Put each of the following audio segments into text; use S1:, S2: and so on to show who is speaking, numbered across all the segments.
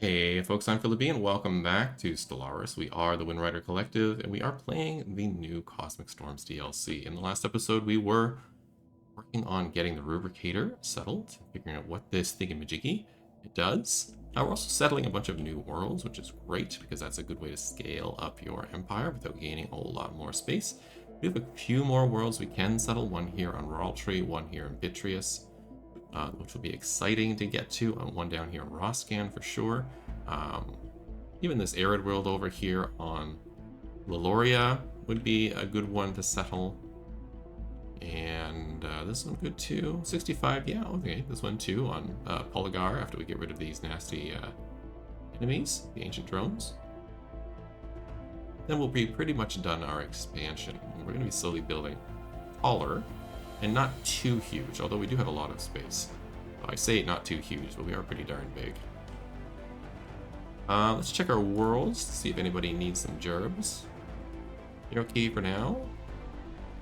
S1: Hey folks, I'm Philippi and welcome back to Stellaris. We are the Windrider Collective and we are playing the new Cosmic Storms DLC. In the last episode, we were working on getting the Rubricator settled, figuring out what this thingamajiggy it does. Now we're also settling a bunch of new worlds, which is great because that's a good way to scale up your empire without gaining a whole lot more space. We have a few more worlds we can settle, one here on Raltree, one here in Bitrius, which will be exciting to get to. One down here in Roscan for sure. Um, Even this arid world over here on Leloria would be a good one to settle. And this one good too. 65, yeah, okay. This one too on Polygar after we get rid of these nasty enemies, the ancient drones. Then we'll be pretty much done our expansion. We're going to be slowly building taller and not too huge, although we do have a lot of space. Well, I say not too huge, but we are pretty darn big. Let's check our worlds to see if anybody needs some gerbs. You're okay for now?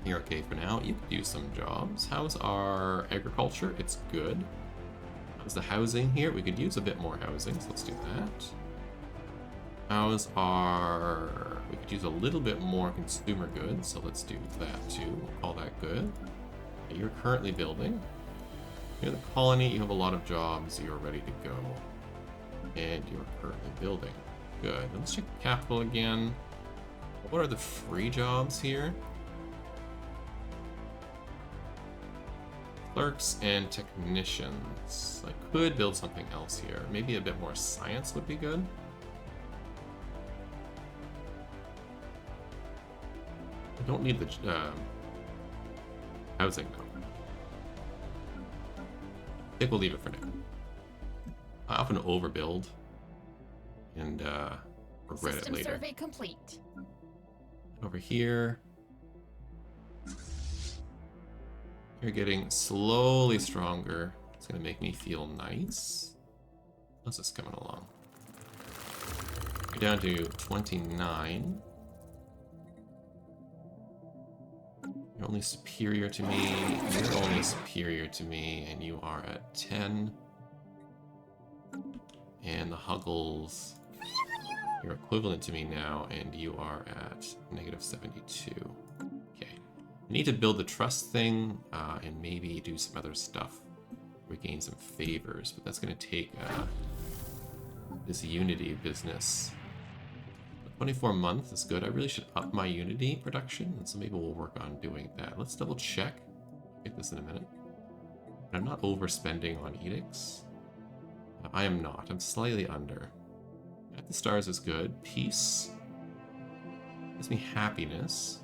S1: You're okay for now. You could use some jobs. How's our agriculture? It's good. How's the housing here? We could use a bit more housing, so let's do that. How's our... We could use a little bit more consumer goods, so let's do that too. We'll call that good. Okay, you're currently building. You're the colony, you have a lot of jobs, you're ready to go. And you're currently building. Good. Let's check the capital again. What are the free jobs here? Clerks and technicians. I could build something else here. Maybe a bit more science would be good. I don't need the housing though. I think we'll leave it for now. I often overbuild and regret
S2: System
S1: it later.
S2: survey complete.
S1: Over here, you're getting slowly stronger. It's gonna make me feel nice. How's this coming along? You're down to 29. You're only superior to me. You're only superior to me, and you are at 10. And the Huggles, you're equivalent to me now, and you are at negative 72. Okay. I need to build the trust thing, and maybe do some other stuff. Regain some favors, but that's going to take this Unity business. 24 months is good. I really should up my Unity production, and so maybe we'll work on doing that. Let's double check. I'll get this in a minute. I'm not overspending on edicts. I am not. I'm slightly under. At the stars is good. Peace gives me happiness.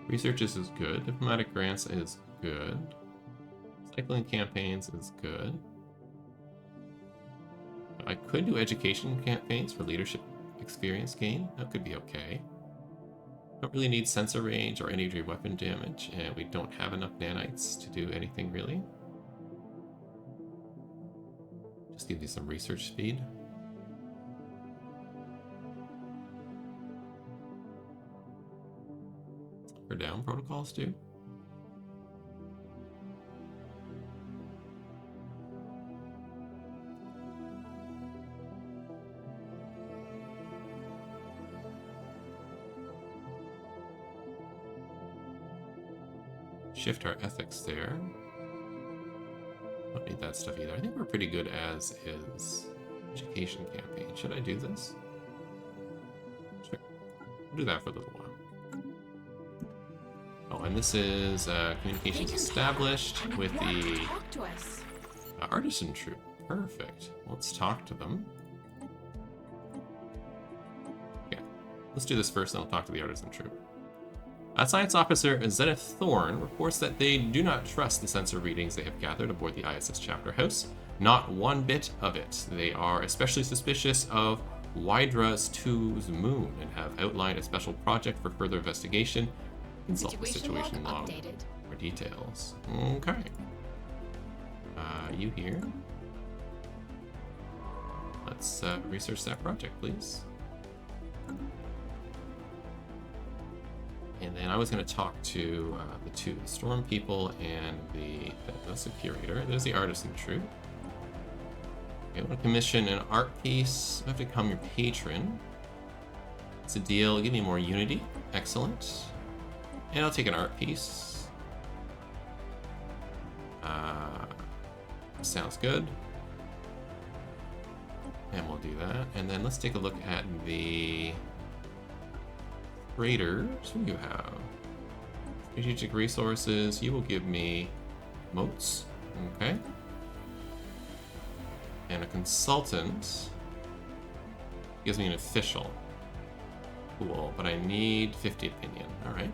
S1: Research is good. Diplomatic grants is good. Cycling campaigns is good. I could do education campaigns for leadership experience gain. That could be okay. Don't really need sensor range or energy weapon damage, and we don't have enough nanites to do anything really. Just give you some research speed. Or down protocols too. Shift our ethics there. Don't need that stuff either. I think we're pretty good as is. Education campaign. Should I do this? Sure. We'll do that for a little while. Oh, and this is communications established with the artisan troop. Perfect. Let's talk to them. Okay. Let's do this first, then I'll talk to the artisan troop. Science Officer Zenith Thorne reports that they do not trust the sensor readings they have gathered aboard the ISS chapter house. Not one bit of it. They are especially suspicious of Wydra's 2's moon and have outlined a special project for further investigation. Consult the situation log for details. Okay. You here? Let's research that project, please. And And I was going to talk to the two storm people and that's the curator. There's the artisan troupe. Okay, I want to commission an art piece. I have to become your patron. It's a deal. Give me more unity. Excellent. And I'll take an art piece. Sounds good. And we'll do that. And then let's take a look at the traders. What do you have? Strategic resources. You will give me moats. Okay. And a consultant gives me an official. Cool, but I need 50 opinion. Alright.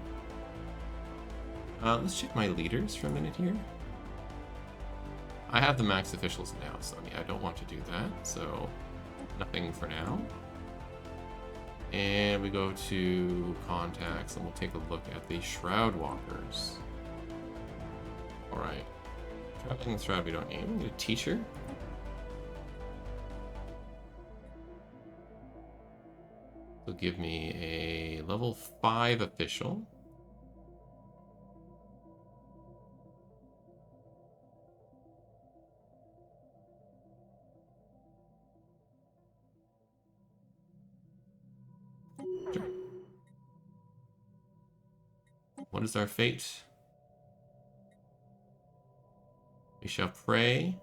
S1: Let's check my leaders for a minute here. I have the max officials now, so yeah, I don't want to do that, so nothing for now. And we go to contacts and we'll take a look at the Shroud Walkers. Alright. Traveling the Shroud we don't need. We need a teacher. So give me a level 5 official. What is our fate? We shall pray.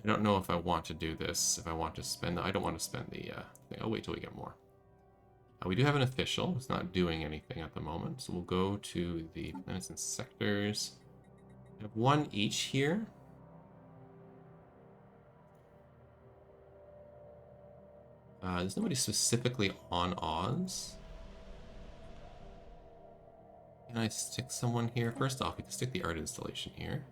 S1: I don't know if I want to do this. If I want to spend I don't want to spend the thing. I'll wait till we get more. We do have an official who's not doing anything at the moment, so we'll go to the planets and sectors. We have one each here. There's nobody specifically on Oz. Can I stick someone here? First off, we can stick the art installation here.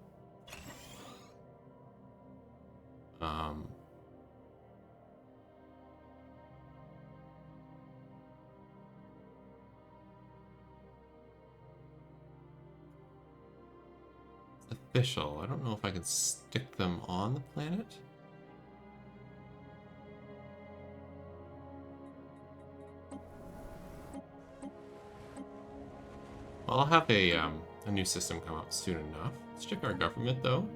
S1: Official. I don't know if I can stick them on the planet. Well, I'll have a new system come up soon enough. Let's check our government, though.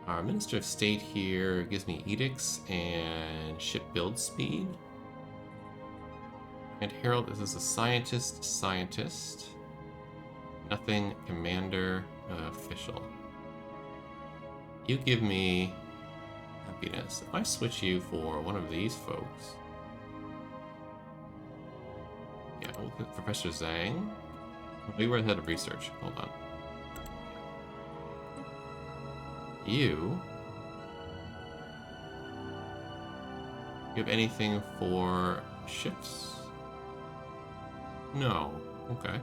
S1: Our Minister of State here gives me edicts and ship build speed. And Harold is a scientist. Nothing, commander, official. You give me happiness. If I switch you for one of these folks. Yeah, we'll put Professor Zhang. We were ahead of research. Hold on. You have anything for ships? No. Okay.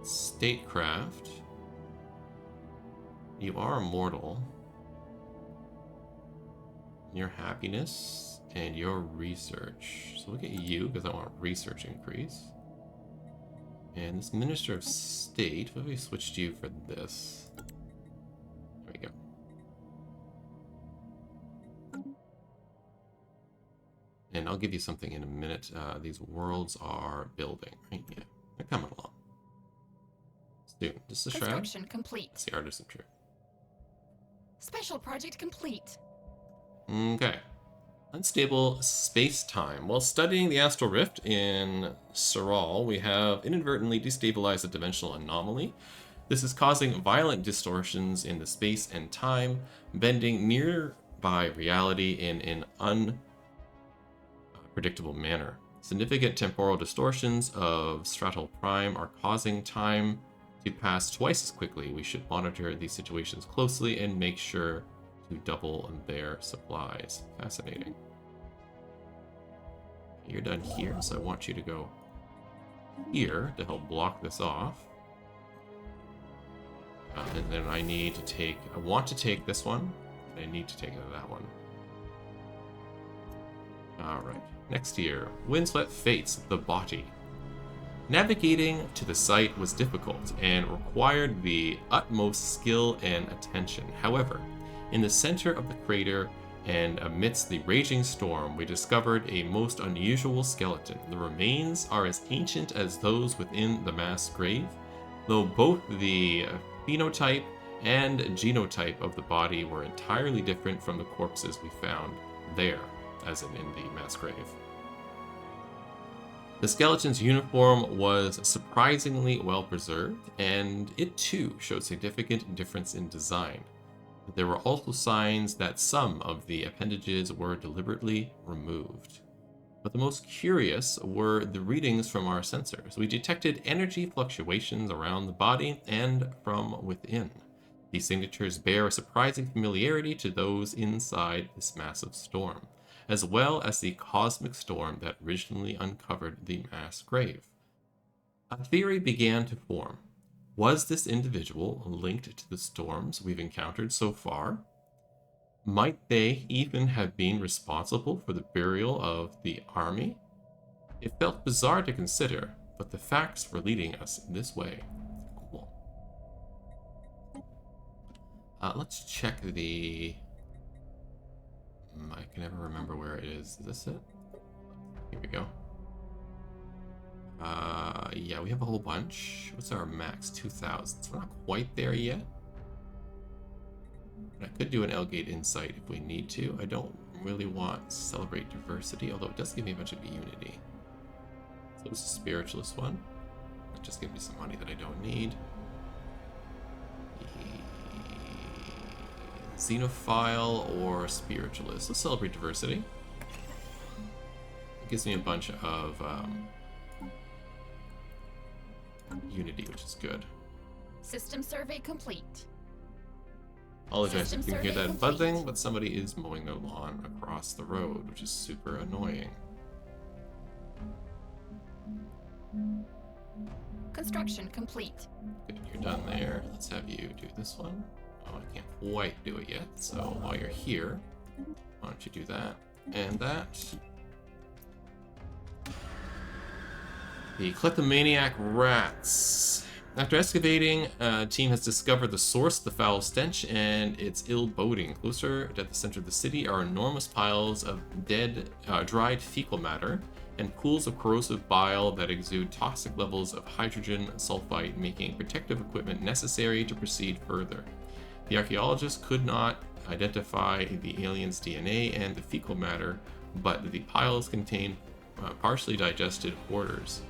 S1: Statecraft. You are immortal. Your happiness and your research. So look at you, because I want research increase. And this Minister of State, what if we switched you for this? There we go. And I'll give you something in a minute. These worlds are building, right? Yeah, they're coming along. Soon. This is the Shroud.
S2: Construction complete.
S1: It's the artisan troupe.
S2: Special project complete.
S1: Okay. Unstable space-time. While studying the astral rift in Saral, we have inadvertently destabilized a dimensional anomaly. This is causing violent distortions in the space and time, bending nearby reality in an unpredictable manner. Significant temporal distortions of stratal prime are causing time to pass twice as quickly. We should monitor these situations closely and make sure to double their supplies. Fascinating. You're done here, so I want you to go here to help block this off. And then I need to take, I want to take this one, and I need to take that one. Alright. Next year, Windswept Fates, the Body. Navigating to the site was difficult and required the utmost skill and attention. However, in the center of the crater and amidst the raging storm, we discovered a most unusual skeleton. The remains are as ancient as those within the mass grave, though both the phenotype and genotype of the body were entirely different from the corpses we found there, as in the mass grave. The skeleton's uniform was surprisingly well preserved, and it too showed significant difference in design. There were also signs that some of the appendages were deliberately removed. But the most curious were the readings from our sensors. We detected energy fluctuations around the body and from within. These signatures bear a surprising familiarity to those inside this massive storm, as well as the cosmic storm that originally uncovered the mass grave. A theory began to form. Was this individual linked to the storms we've encountered so far? Might they even have been responsible for the burial of the army? It felt bizarre to consider, but the facts were leading us this way. Cool. Let's check the... I can never remember where it is. Is this it? Here we go. Yeah, we have a whole bunch. What's our max? 2,000. So we're not quite there yet. But I could do an L-Gate Insight if we need to. I don't really want Celebrate Diversity, although it does give me a bunch of Unity. So this is a Spiritualist one. That just gives me some money that I don't need. Xenophile or Spiritualist. Let's Celebrate Diversity. It gives me a bunch of Unity, which is good.
S2: System survey complete.
S1: Apologize if you can hear that
S2: complete.
S1: buzzing, but somebody is mowing their lawn across the road, which is super annoying.
S2: Construction complete.
S1: Good, you're done there. Let's have you do this one. Oh, I can't quite do it yet, so while you're here, why don't you do that and that. The kleptomaniac rats. After excavating, a team has discovered the source of the foul stench and its ill boding. Closer at the center of the city are enormous piles of dead, dried fecal matter and pools of corrosive bile that exude toxic levels of hydrogen sulfide, making protective equipment necessary to proceed further. The archaeologists could not identify the alien's DNA and the fecal matter, but the piles contain partially digested hoarders.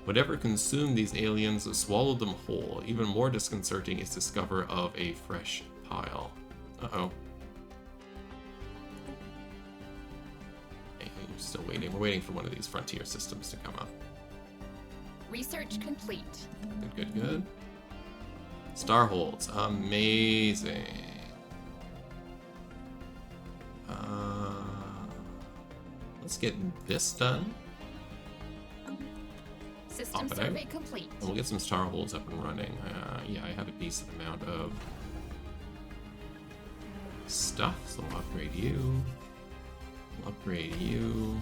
S1: Whatever consumed these aliens swallowed them whole. Even more disconcerting is discover of a fresh pile. Uh-oh. Hey, we're still waiting. We're waiting for one of these frontier systems to come up.
S2: Research complete.
S1: Good, good, good. Starholds. Amazing. Let's get this done.
S2: System
S1: Pop it out.
S2: survey complete.
S1: And we'll get some Starholds up and running. Yeah, I have a decent amount of stuff, so we'll upgrade you. We'll upgrade you.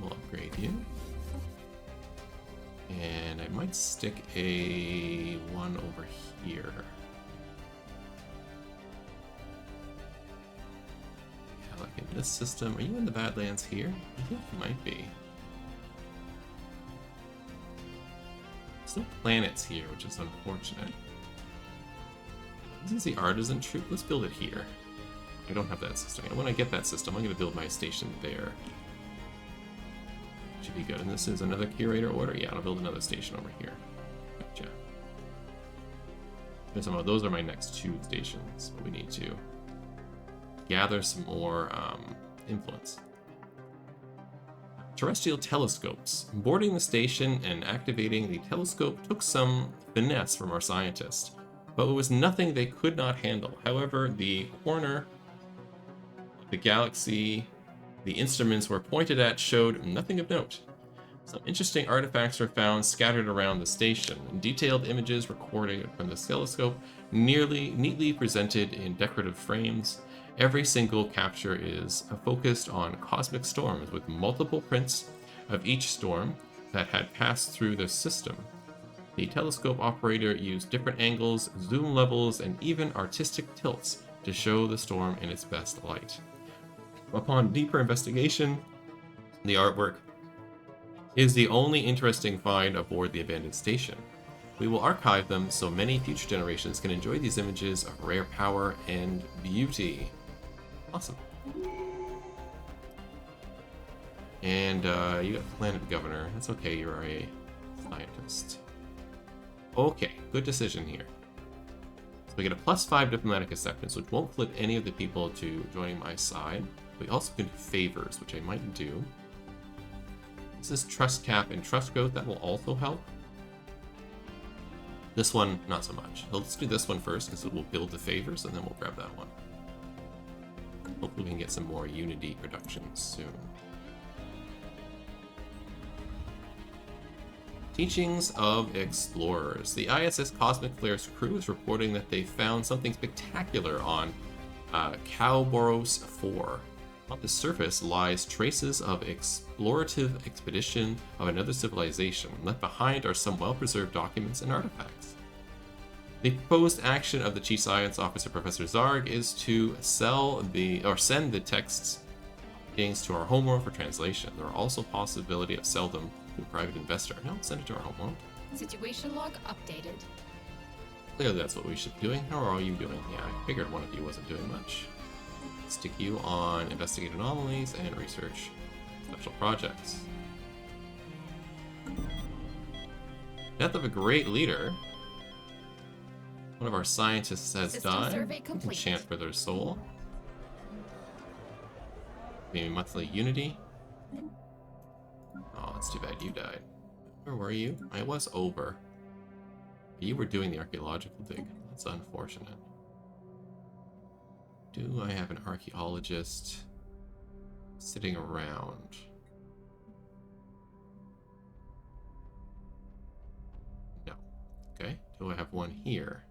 S1: We'll upgrade you. And I might stick a one over here. Yeah, like in this system. Are you in the Badlands here? I think you might be. There's no planets here, which is unfortunate. This is the Artisan Troop. Let's build it here. I don't have that system. And when I get that system, I'm going to build my station there. Should be good. And this is another curator order? Yeah, I'll build another station over here. Gotcha. Those are my next two stations. But we need to gather some more influence. Terrestrial telescopes. Boarding the station and activating the telescope took some finesse from our scientists, but it was nothing they could not handle. However, the corner of the galaxy the instruments were pointed at showed nothing of note. Some interesting artifacts were found scattered around the station. Detailed images recorded from the telescope, neatly presented in decorative frames, Every single capture is focused on cosmic storms with multiple prints of each storm that had passed through the system. The telescope operator used different angles, zoom levels, and even artistic tilts to show the storm in its best light. Upon deeper investigation, the artwork is the only interesting find aboard the abandoned station. We will archive them so many future generations can enjoy these images of rare power and beauty. Awesome. And you got Planet Governor. That's okay, you're a scientist. Okay, good decision here. So we get a +5 diplomatic acceptance, which won't flip any of the people to joining my side. We also can do favors, which I might do. This is trust cap and trust growth. That will also help. This one, not so much. So let's do this one first, because it will build the favors, and then we'll grab that one. Hopefully we can get some more Unity production soon. Teachings of Explorers. The ISS Cosmic Flare's crew is reporting that they found something spectacular on Cowboros 4. On the surface lies traces of explorative expedition of another civilization. Left behind are some well-preserved documents and artifacts. The proposed action of the Chief Science Officer, Professor Zarg, is to send the texts to our homeworld for translation. There are also possibility of sell them to a private investor. No, send it to our homeworld.
S2: Situation log updated.
S1: Clearly that's what we should be doing. How are you doing? Yeah, I figured one of you wasn't doing much. Stick you on investigate anomalies and research special projects. Death of a great leader. One of our scientists has
S2: System
S1: died.
S2: survey
S1: We can
S2: complete.
S1: chant for their soul. Maybe monthly unity. Oh, that's too bad you died. Where were you? I was over. You were doing the archaeological dig. That's unfortunate. Do I have an archaeologist sitting around? No. Okay. Do I have one here?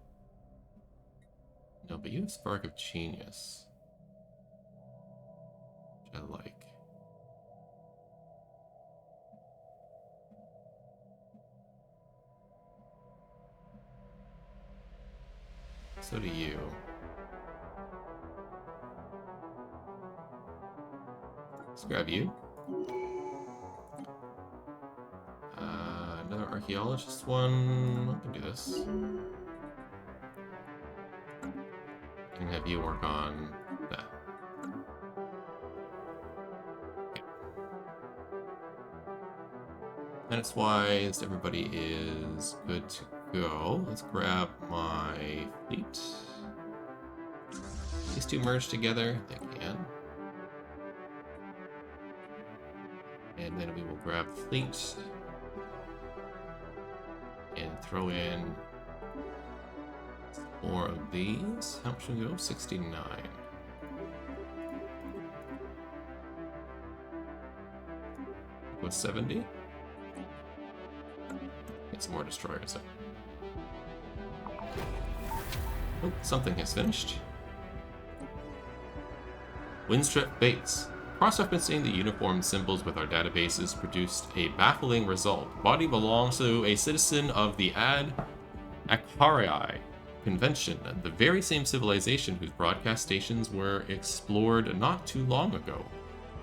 S1: No, but you have Spark of Genius, which I like. So do you. Let's grab you. Another archaeologist one. I can do this. And have you work on that. Okay. Minutes wise, everybody is good to go. Let's grab my fleet. These two merge together. They can. And then we will grab the fleet and throw in more of these. How much should we go? 69. Go 70. Get some more destroyers in. Oh, something has finished. Windstrip Bates. Cross-referencing the uniform symbols with our databases produced a baffling result. The body belongs to a citizen of the Ad Akarii Convention, the very same civilization whose broadcast stations were explored not too long ago.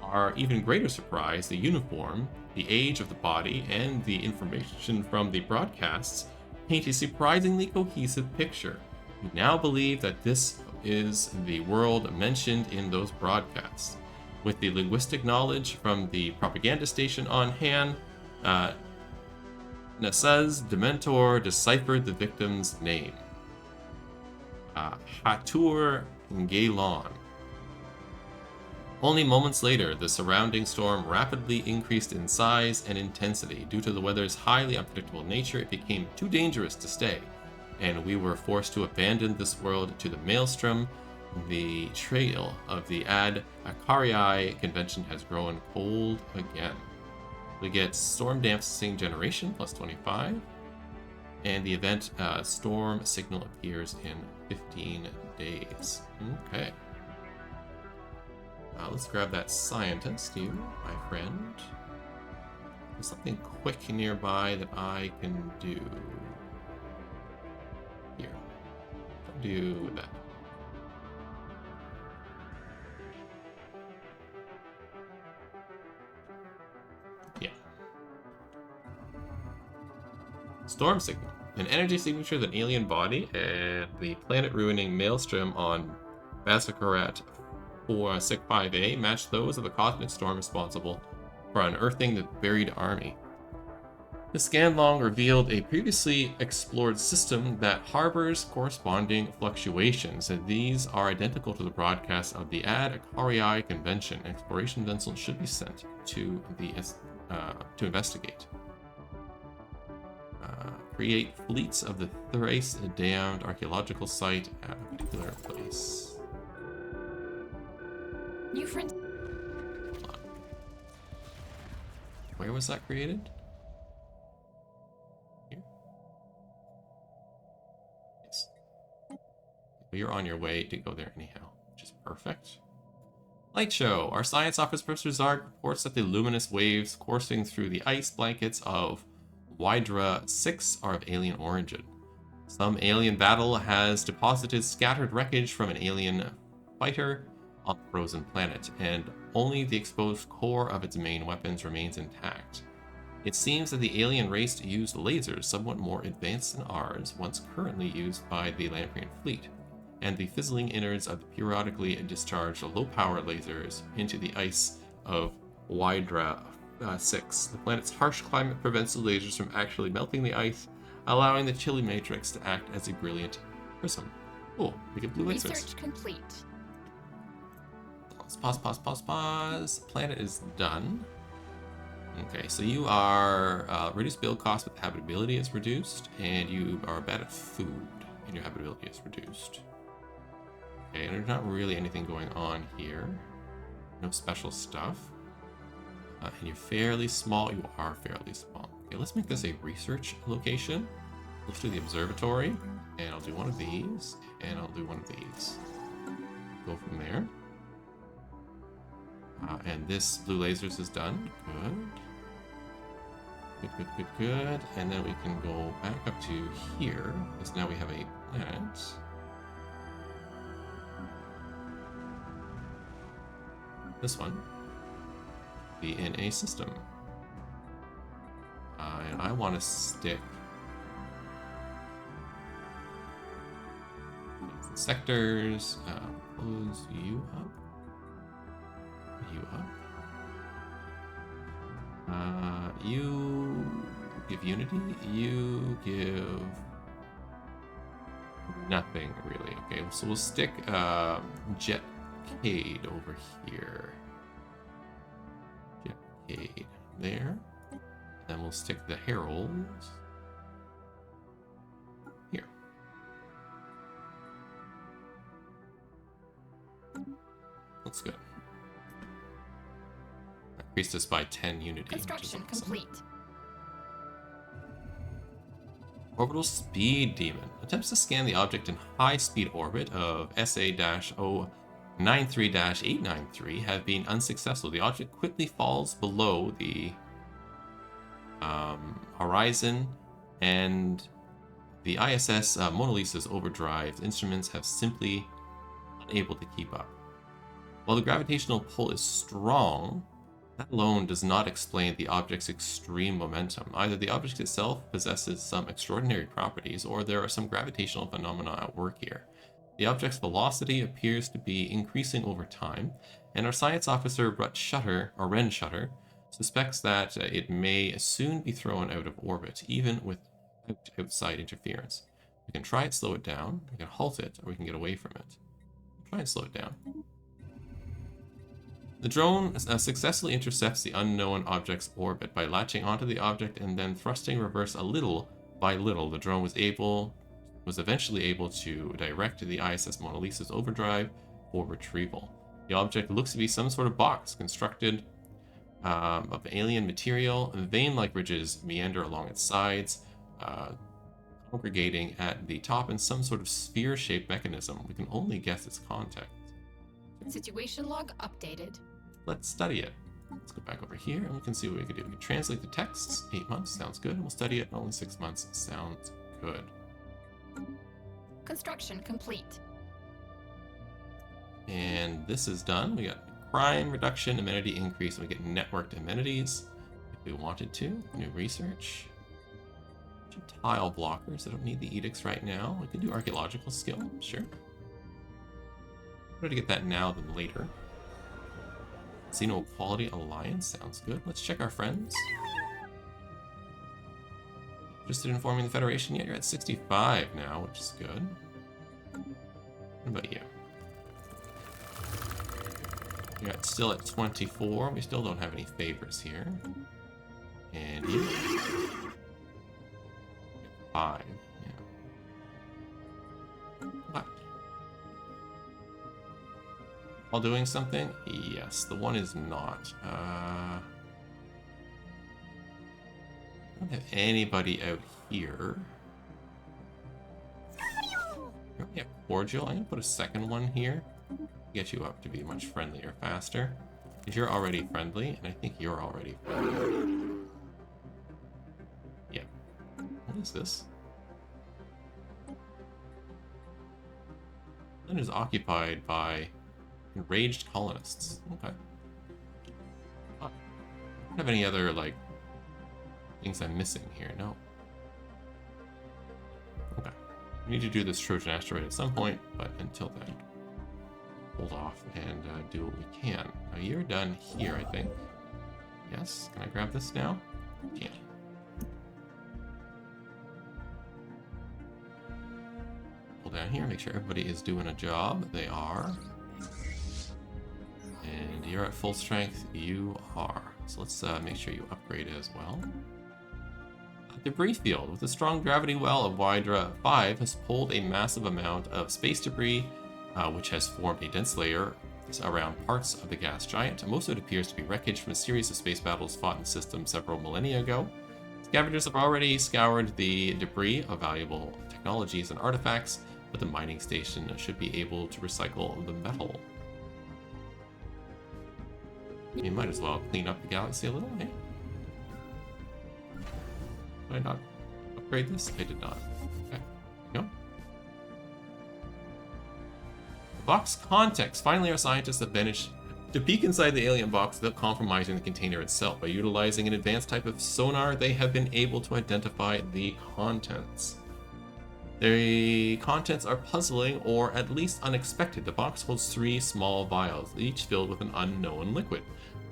S1: Our even greater surprise, the uniform, the age of the body, and the information from the broadcasts paint a surprisingly cohesive picture. We now believe that this is the world mentioned in those broadcasts. With the linguistic knowledge from the propaganda station on hand, Nasa's Dementor deciphered the victim's name. Hatur Ngalon. Only moments later, the surrounding storm rapidly increased in size and intensity. Due to the weather's highly unpredictable nature, it became too dangerous to stay, and we were forced to abandon this world to the maelstrom. The trail of the Ad Akarii Convention has grown cold again. We get Storm Dancing Generation, plus 25. And the event Storm Signal appears in 15 days. Okay. Let's grab that scientist, you, my friend. There's something quick nearby that I can do. Here. I'll do that. Yeah. Storm signal. An energy signature of an alien body and the planet-ruining maelstrom on Basakarat for Sec 5A match those of the cosmic storm responsible for unearthing the buried army. The scan log revealed a previously explored system that harbors corresponding fluctuations, and these are identical to the broadcast of the Ad Akarii convention. Exploration vessels should be sent to to investigate. Create fleets of the thrice damned archaeological site at a particular place.
S2: New friend.
S1: Where was that created? Here? Yes. Well, you're on your way to go there anyhow, which is perfect. Light show. Our science officer, Professor Zarg, reports that the luminous waves coursing through the ice blankets of Wydra 6 are of alien origin. Some alien battle has deposited scattered wreckage from an alien fighter on the frozen planet, and only the exposed core of its main weapons remains intact. It seems that the alien race used lasers somewhat more advanced than ours, once currently used by the Lamprian fleet, and the fizzling innards of the periodically discharged low-power lasers into the ice of Wydra 6. The planet's harsh climate prevents the lasers from actually melting the ice, allowing the chilly matrix to act as a brilliant prism. Cool, we get blue lasers.
S2: Research complete.
S1: Let's pause. Planet is done. Okay, so you are reduced build cost, but habitability is reduced, and you are bad at food, and your habitability is reduced. Okay, and there's not really anything going on here. No special stuff. And you're fairly small. You are fairly small. Okay, let's make this a research location. Let's do the observatory, and I'll do one of these, and I'll do one of these. Go from there. And this blue lasers is done. Good. And then we can go back up to here, because now we have a planet. This one. Be in a system. And I want to stick sectors, close you up. You give unity, you give nothing really. Okay, so we'll stick Jetcade over here. Jetcade there. Then we'll stick the Heralds here. Looks good. Increased this by 10 unity.
S2: Construction complete.
S1: Orbital Speed Demon attempts to scan the object in high-speed orbit of SA-093-893 have been unsuccessful. The object quickly falls below the horizon, and the ISS Mona Lisa's overdrive instruments have simply unable to keep up. While the gravitational pull is strong, that alone does not explain the object's extreme momentum. Either the object itself possesses some extraordinary properties, or there are some gravitational phenomena at work here. The object's velocity appears to be increasing over time, and our science officer Ren Shutter suspects that it may soon be thrown out of orbit, even without outside interference. We can try and slow it down, we can halt it, or we can get away from it. Try and slow it down. The drone successfully intercepts the unknown object's orbit by latching onto the object and then thrusting reverse little by little. The drone was eventually able to direct the ISS Mona Lisa's overdrive for retrieval. The object looks to be some sort of box constructed of alien material. Vein-like ridges meander along its sides, congregating at the top in some sort of sphere-shaped mechanism. We can only guess its content.
S2: Situation log updated.
S1: Let's study it. Let's go back over here and we can see what we can do. We can translate the texts. 8 months sounds good. And we'll study it only 6 months. Sounds good.
S2: Construction complete.
S1: And this is done. We got crime reduction, amenity increase, and we get networked amenities if we wanted to. New research. Tile blockers. I don't need the edicts right now. We can do archaeological skill, sure. Better to get that now than later. Xeno Equality Alliance sounds good. Let's check our friends. Interested in forming the Federation yet? You're at 65 now, which is good. What about you? You're still at 24. We still don't have any favors here. And you? 5. Yeah. What? While doing something? Yes, the one is not. I don't have anybody out here. Yeah, cordial. I'm gonna put a second one here. Get you up to be much friendlier faster. Because you're already friendly, and I think you're already friendly. Yeah. What is this? Land is occupied by enraged colonists. Okay. I don't have any other, like, things I'm missing here. No. Okay. We need to do this Trojan asteroid at some point, but until then, hold off and do what we can. Now you're done here, I think. Yes. Can I grab this now? Yeah. Pull down here, make sure everybody is doing a job. They are. And you're at full strength. You are. So let's make sure you upgrade as well. Debris field. With a strong gravity well of Hydra 5 has pulled a massive amount of space debris, which has formed a dense layer around parts of the gas giant. Most of it appears to be wreckage from a series of space battles fought in the system several millennia ago. Scavengers have already scoured the debris of valuable technologies and artifacts, but the mining station should be able to recycle the metal. You might as well clean up the galaxy a little, eh? Did I not upgrade this? I did not. Okay. No. The box context. Finally, our scientists have managed to peek inside the alien box without compromising the container itself. By utilizing an advanced type of sonar, they have been able to identify the contents. The contents are puzzling, or at least unexpected. The box holds 3 small vials, each filled with an unknown liquid.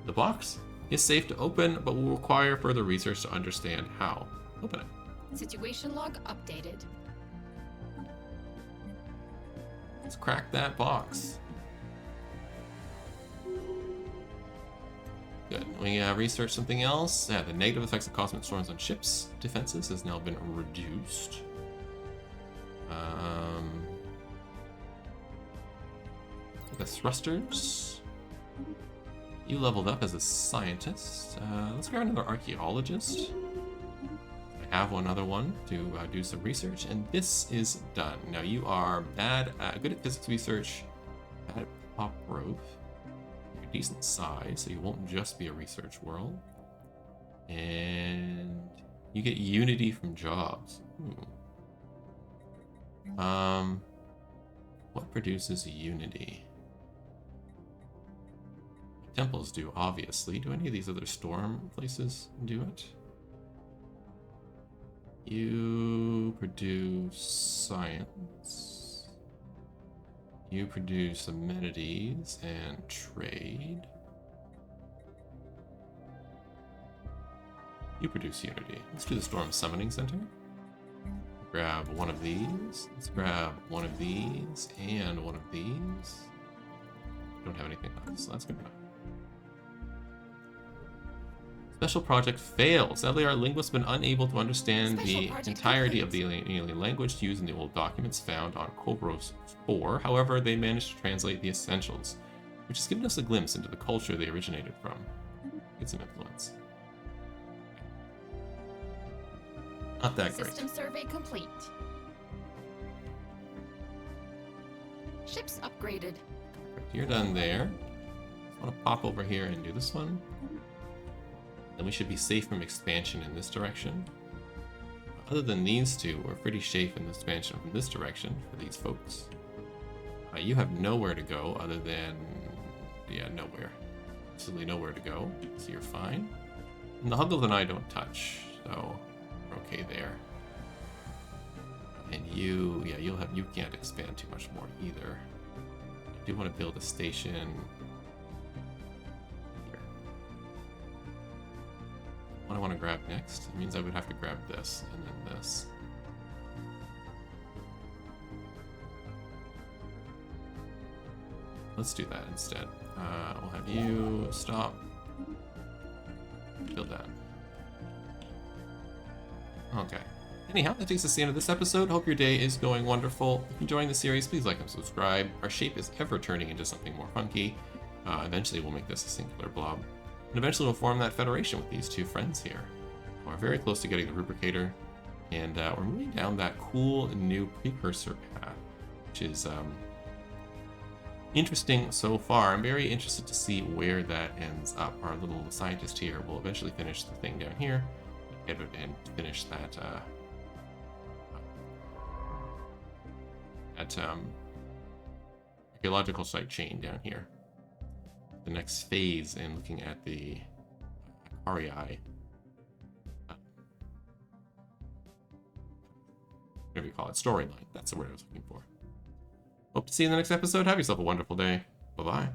S1: The box is safe to open, but will require further research to understand how. Open it.
S2: Situation log updated.
S1: Let's crack that box. Good. We researched something else. Yeah, the negative effects of cosmic storms on ships' defenses has now been reduced. The thrusters. You leveled up as a scientist. Let's grab another archaeologist. I have one other one to do some research, and this is done. Now you are good at physics research, bad at pop growth. You're a decent size, so you won't just be a research world. And you get unity from jobs. What produces unity? Temples do, obviously. Do any of these other storm places do it? You produce science. You produce amenities and trade. You produce unity. Let's do the Storm Summoning Center. Grab one of these. Let's grab one of these and one of these. Don't have anything else, so that's good enough. Special project failed. Sadly, our linguists have been unable to understand the entirety of the alien language used in the old documents found on Kobros 4. However, they managed to translate the essentials, which has given us a glimpse into the culture they originated from. Get some influence. Not that great.
S2: System survey complete. Ships upgraded.
S1: You're done there. I want to pop over here and do this one. Then we should be safe from expansion in this direction. Other than these two, we're pretty safe in the expansion from this direction for these folks. You have nowhere to go other than... yeah, nowhere. Absolutely nowhere to go, so you're fine. And the Huggles and I don't touch, so we're okay there. And you, yeah, you can't expand too much more either. I do want to build a station here. What I want to grab next, it means I would have to grab this and then this. Let's do that instead. We'll have you stop. Build that. Okay. Anyhow, that takes us to the end of this episode. Hope your day is going wonderful. If you're enjoying the series, please like and subscribe. Our shape is ever turning into something more funky. Eventually we'll make this a singular blob. And eventually we'll form that federation with these two friends here. We're very close to getting the Rubricator. And we're moving down that cool new precursor path, which is interesting so far. I'm very interested to see where that ends up. Our little scientist here will eventually finish the thing down here. Get it and finish that archaeological site chain down here. The next phase in looking at the Arii, whatever you call it, storyline. That's the word I was looking for. Hope to see you in the next episode. Have yourself a wonderful day. Bye-bye.